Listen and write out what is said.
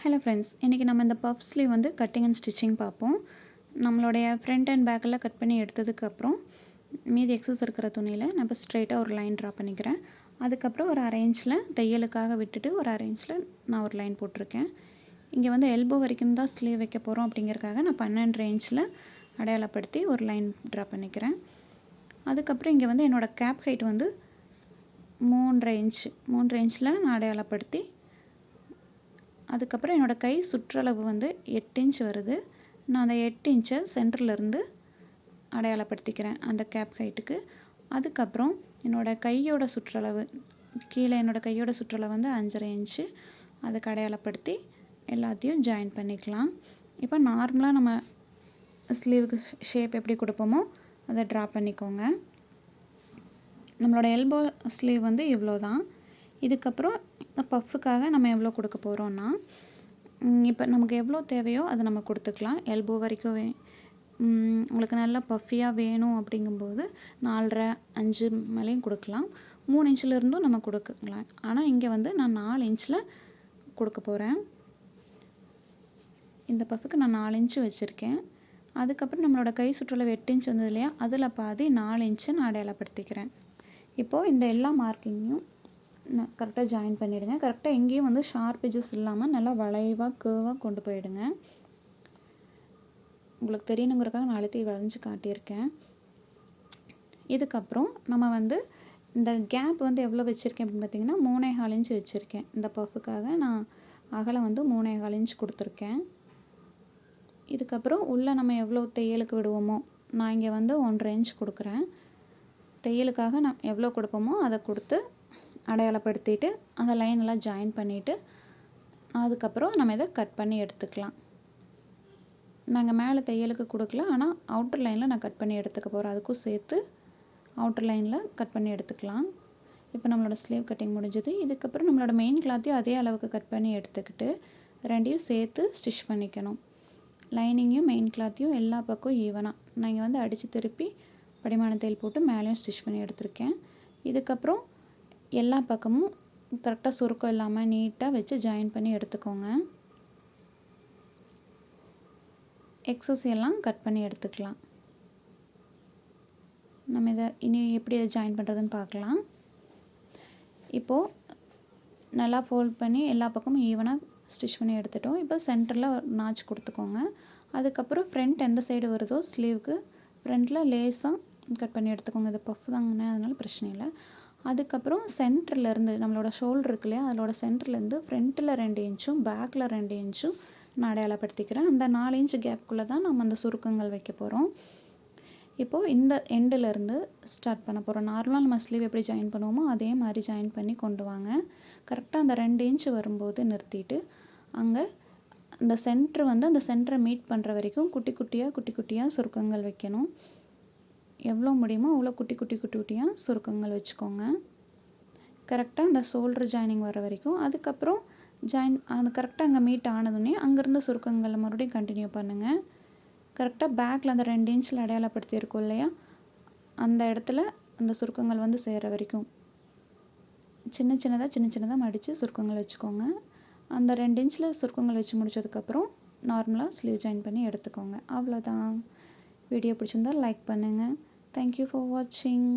Hello friends, இன்றைக்கி நம்ம இந்த பஃப் ஸ்லீவ் வந்து கட்டிங் அண்ட் ஸ்டிச்சிங் பார்ப்போம். நம்மளுடைய ஃப்ரண்ட் அண்ட் பேக்கெல்லாம் கட் பண்ணி எடுத்ததுக்கப்புறம் மீதி எக்ஸஸ் இருக்கிற துணியில் நான் இப்போ ஸ்ட்ரைட்டாக ஒரு லைன் ட்ரா பண்ணிக்கிறேன். அதுக்கப்புறம் ஒரு அரை இன்ச்சில் தையலுக்காக விட்டுட்டு ஒரு அரை இன்ச்சில் நான் ஒரு லைன் போட்டிருக்கேன். இங்கே வந்து எல்போ வரைக்கும் தான் ஸ்லீவ் வைக்க போகிறோம் அப்படிங்கிறதுக்காக நான் 12.5 இன்ச்சில் அடையாளப்படுத்தி ஒரு லைன் ட்ரா பண்ணிக்கிறேன். அதுக்கப்புறம் இங்கே வந்து என்னோடய கேப் ஹைட் வந்து 3.5 இன்ச்சில் நான் அடையாளப்படுத்தி, அதுக்கப்புறம் என்னோடய கை சுற்றளவு வந்து 8 இன்ச் வருது. நான் அந்த 8 இன்ச்சை சென்டர்லேருந்து அடையாளப்படுத்திக்கிறேன் அந்த கேப் ஹைட்டுக்கு. அதுக்கப்புறம் என்னோடய கையோட சுற்றளவு கீழே என்னோடய கையோட சுற்றளவு வந்து 5.5 இன்ச்சு, அதுக்கு அடையாளப்படுத்தி எல்லாத்தையும் ஜாயின் பண்ணிக்கலாம். இப்போ நார்மலாக நம்ம ஸ்லீவுக்கு ஷேப் எப்படி கொடுப்போமோ அதை ட்ரா பண்ணிக்கோங்க. நம்மளோட எல்போ ஸ்லீவ் வந்து இவ்வளோ தான். இதுக்கப்புறம் பஃப்புக்காக நம்ம எவ்வளோ கொடுக்க போகிறோன்னா, இப்போ நமக்கு எவ்வளோ தேவையோ அதை நம்ம கொடுத்துக்கலாம். எல்போ வரைக்கும் உங்களுக்கு நல்லா பஃபியாக வேணும் அப்படிங்கும்போது 4.5 5 மேலேயும் கொடுக்கலாம். 3 இன்ச்சில் நம்ம கொடுக்கலாம். ஆனால் இங்கே வந்து நான் 4 இன்ச்சில் கொடுக்க போகிறேன். இந்த பஃப்புக்கு நான் 4 இன்ச்சு வச்சுருக்கேன். அதுக்கப்புறம் நம்மளோட கை சுற்றளவு 8 இன்ச் வந்தது இல்லையா, அதில் பாதி 4 இன்ச்சு நான் அடையாளப்படுத்திக்கிறேன். இப்போது இந்த எல்லா மார்க்கிங்கையும் கரெக்டாக ஜாயின் பண்ணிவிடுங்க. கரெக்டாக எங்கேயும் வந்து ஷார்ப் எட்ஜஸ் இல்லாமல் நல்லா வளைவாக கேர்வாக கொண்டு போயிடுங்க. உங்களுக்கு தெரியணுங்கிறதுக்காக நான் அழுத்தி வளைஞ்சு காட்டியிருக்கேன். இதுக்கப்புறம் நம்ம வந்து இந்த கேப் வந்து எவ்வளோ வச்சுருக்கேன் அப்படின்னு பார்த்திங்கன்னா 3.25 இன்ச் வச்சுருக்கேன். இந்த பஃப்புக்காக நான் அகலம் வந்து 3.25 இன்ச் கொடுத்துருக்கேன். இதுக்கப்புறம் உள்ளே நம்ம எவ்வளோ தையலுக்கு விடுவோமோ, நான் இங்கே வந்து 1.5 இன்ச் கொடுக்குறேன். தையலுக்காக நான் எவ்வளோ கொடுப்போமோ அதை கொடுத்து அடையாளப்படுத்திட்டு அந்த லைனெல்லாம் ஜாயின் பண்ணிவிட்டு, அதுக்கப்புறம் நம்ம இதை கட் பண்ணி எடுத்துக்கலாம். நாங்கள் மேலே தையலுக்கு கொடுக்கல, ஆனால் அவுட்டர் லைனில் நான் கட் பண்ணி எடுத்துக்க போகிறேன். அதுக்கும் சேர்த்து அவுட்டர் லைனில் கட் பண்ணி எடுத்துக்கலாம். இப்போ நம்மளோட ஸ்லீவ் கட்டிங் முடிஞ்சது. இதுக்கப்புறம் நம்மளோட மெயின் கிளாத்தையும் அதே அளவுக்கு கட் பண்ணி எடுத்துக்கிட்டு ரெண்டையும் சேர்த்து ஸ்டிச் பண்ணிக்கணும். லைனிங்கையும் மெயின் கிளாத்தையும் எல்லா பக்கம் ஈவனாக நான் இங்கே வந்து அடித்து திருப்பி படிமான தையல் போட்டு மேலேயும் ஸ்டிச் பண்ணி எடுத்திருக்கேன். இதுக்கப்புறம் எல்லா பக்கமும் கரெக்டாக சுருக்கம் இல்லாமல் நீட்டாக வச்சு ஜாயின் பண்ணி எடுத்துக்கோங்க. எக்ஸஸ் எல்லாம் கட் பண்ணி எடுத்துக்கலாம். நம்ம இதை இனி எப்படி இதை ஜாயின் பண்ணுறதுன்னு பார்க்கலாம். இப்போது நல்லா ஃபோல்ட் பண்ணி எல்லா பக்கமும் ஈவனாக ஸ்டிச் பண்ணி எடுத்துட்டோம். இப்போ சென்டரில் ஒரு நாச் கொடுத்துக்கோங்க. அதுக்கப்புறம் ஃப்ரண்ட் எந்த சைடு வருதோ ஸ்லீவுக்கு ஃப்ரண்ட்டில் லேஸாக கட் பண்ணி எடுத்துக்கோங்க. இது பஃப் தாங்கண்ணே, அதனால பிரச்சனை இல்லை. அதுக்கப்புறம் சென்டர்லேருந்து நம்மளோட ஷோல்டர் இருக்கு இல்லையா, அதோட சென்டர்லேருந்து ஃப்ரண்ட்டில் 2 இன்ச்சும் பேக்கில் 2 இன்ச்சும் நான் அடையாளப்படுத்திக்கிறேன். அந்த 4 இன்ச் கேப்புக்குள்ளே தான் நம்ம அந்த சுருக்கங்கள் வைக்க போகிறோம். இப்போது இந்த எண்டிலேருந்து ஸ்டார்ட் பண்ண போகிறோம். நார்மலாக நம்ம ஸ்லீவ் எப்படி ஜாயின் பண்ணுவோமோ அதே மாதிரி ஜாயின் பண்ணி கொண்டு வாங்க. கரெக்டாக அந்த 2 இன்ச் வரும்போது நிறுத்திட்டு, அங்கே அந்த சென்டர் வந்து அந்த சென்டரை மீட் பண்ணுற வரைக்கும் குட்டி குட்டியாக சுருக்கங்கள் வைக்கணும். எவ்வளோ முடியுமோ அவ்வளோ குட்டி குட்டியாக சுருக்கங்கள் வச்சுக்கோங்க. கரெக்டாக அந்த ஷோல்டர் ஜாயினிங் வர வரைக்கும். அதுக்கப்புறம் அது கரெக்டாக அங்கே மீட் ஆனதுன்னே அங்கேருந்து சுருக்கங்களை மறுபடியும் கண்டினியூ பண்ணுங்கள். கரெக்டாக பேக்கில் அந்த 2 இன்ச்சில் அடையாளப்படுத்தியிருக்கோம் இல்லையா, அந்த இடத்துல அந்த சுருக்கங்கள் வந்து சேர்கிற வரைக்கும் சின்ன சின்னதாக மடித்து சுருக்கங்கள் வச்சுக்கோங்க. அந்த 2 இன்ச்சில் சுருக்கங்கள் வச்சு முடிச்சதுக்கப்புறம் நார்மலாக ஸ்லீவ் ஜாயின் பண்ணி எடுத்துக்கோங்க. அவ்வளோதான். வீடியோ பிடிச்சிருந்தால் லைக் பண்ணுங்கள். தேங்க்யூ ஃபார் வாட்சிங்.